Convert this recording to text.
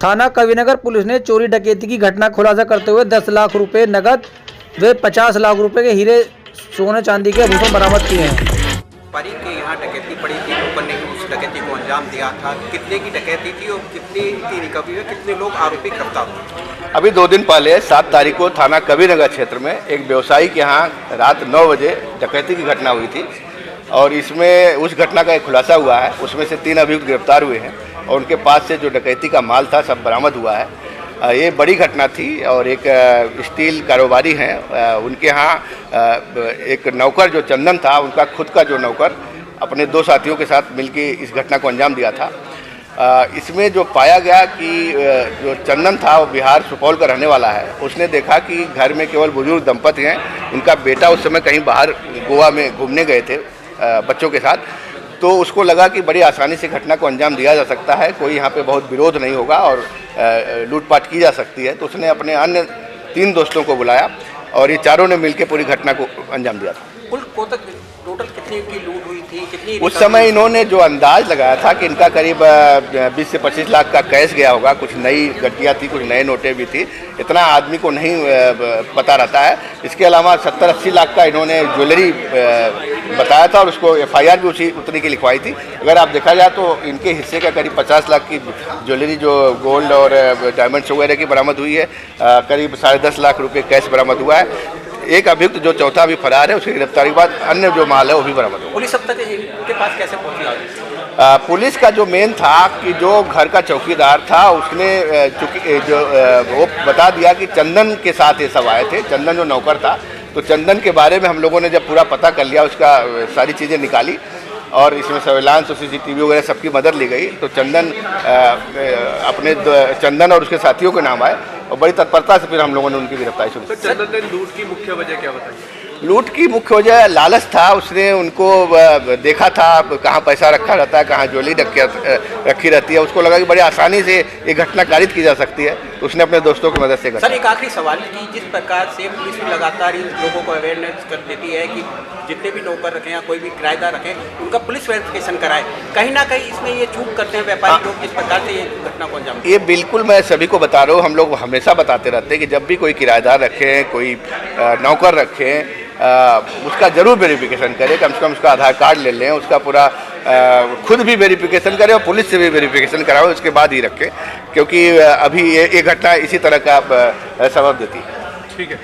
थाना कविनगर पुलिस ने चोरी डकैती की घटना खुलासा करते हुए 10 लाख रुपए नकद व 50 लाख रुपए के हीरे, सोने चांदी के आभूषण बरामद किए हैं। परी के यहाँ डकैती पड़ी थी, लोगों ने उस डकैती को अंजाम दिया था। कितने की डकैती थी और कितनी की रिकवरी हुई, कितने लोग आरोपी गिरफ्तार हुए? अभी 2 दिन पहले 7 तारीख को थाना कबीरनगर क्षेत्र में एक व्यवसायी के यहाँ रात 9 बजे डकैती की घटना हुई थी और इसमें उस घटना का एक खुलासा हुआ है। उसमें से 3 अभियुक्त गिरफ्तार हुए हैं और उनके पास से जो डकैती का माल था सब बरामद हुआ है। ये बड़ी घटना थी और एक स्टील कारोबारी हैं, उनके यहाँ एक नौकर जो चंदन था, उनका खुद का जो नौकर अपने 2 साथियों के साथ मिलकर इस घटना को अंजाम दिया था। इसमें जो पाया गया कि जो चंदन था वो बिहार सुपौल का रहने वाला है। उसने देखा कि घर में केवल बुजुर्ग दंपति हैं, उनका बेटा उस समय कहीं बाहर गोवा में घूमने गए थे बच्चों के साथ, तो उसको लगा कि बड़ी आसानी से घटना को अंजाम दिया जा सकता है, कोई यहाँ पे बहुत विरोध नहीं होगा और लूटपाट की जा सकती है। तो उसने अपने अन्य 3 दोस्तों को बुलाया और ये चारों ने मिलकर पूरी घटना को अंजाम दिया था। कुल टोटल कितनी की लूट हुई थी, कितनी? उस समय इन्होंने जो अंदाज लगाया था कि इनका करीब 20 से 25 लाख का कैश गया होगा, कुछ नई गड्डियाँ थी, कुछ नए नोटें भी थी, इतना आदमी को नहीं पता रहता है। इसके अलावा 70-80 लाख का इन्होंने ज्वेलरी बताया था और उसको FIR भी उतनी की लिखवाई थी। अगर आप देखा जाए तो इनके हिस्से का करीब 50 लाख की ज्वेलरी जो गोल्ड और डायमंड्स वगैरह की बरामद हुई है, करीब 10.5 लाख रुपये कैश बरामद हुआ है। एक अभियुक्त जो चौथा अभी फरार है, उसकी गिरफ्तारी के बाद अन्य जो माल है वो भी बरामद हुआ। पुलिस अब तक इनके पास कैसे पहुंची? पुलिस का जो मेन था कि जो घर का चौकीदार था उसने चूँकि जो वो बता दिया कि चंदन के साथ ये सब आए थे, चंदन जो नौकर था। तो चंदन के बारे में हम लोगों ने जब पूरा पता कर लिया, उसका सारी चीज़ें निकाली और इसमें सर्वेलांस और CCTV वगैरह सबकी मदद ली गई। तो चंदन चंदन और उसके साथियों के नाम आए और बड़ी तत्परता से फिर हम लोगों ने उनकी गिरफ्तारी शुरू की। तो चंदन ने लूट की मुख्य वजह क्या बताई? लूट की मुख्य वजह लालच था। उसने उनको देखा था कहाँ पैसा रखा रहता है, कहाँ ज्वेलरी रखी रहती है। उसको लगा कि बड़ी आसानी से ये घटना कारित की जा सकती है, तो उसने अपने दोस्तों की मदद से सर, एक आखिरी सवाल कि जिस प्रकार से पुलिस लगातार इन लोगों को अवेयरनेस कर देती है कि जितने भी नौकर रखें या कोई भी किराएदार रखें, उनका पुलिस वेरिफिकेशन कराए, कहीं ना कहीं इसमें ये चूक करते हैं व्यापारी लोग जिस प्रकार से ये घटना को अंजाम। ये बिल्कुल मैं सभी को बता रहा हूँ, हम लोग हमेशा बताते रहते हैं कि जब भी कोई किराएदार रखें, कोई नौकर रखें, उसका ज़रूर वेरिफिकेशन करें। कम से कम उसका आधार कार्ड ले लें, उसका पूरा खुद भी वेरिफिकेशन करें और पुलिस से भी वेरिफिकेशन कराओ, उसके बाद ही रखें, क्योंकि अभी ये घटना इसी तरह का सबब देती है। ठीक है।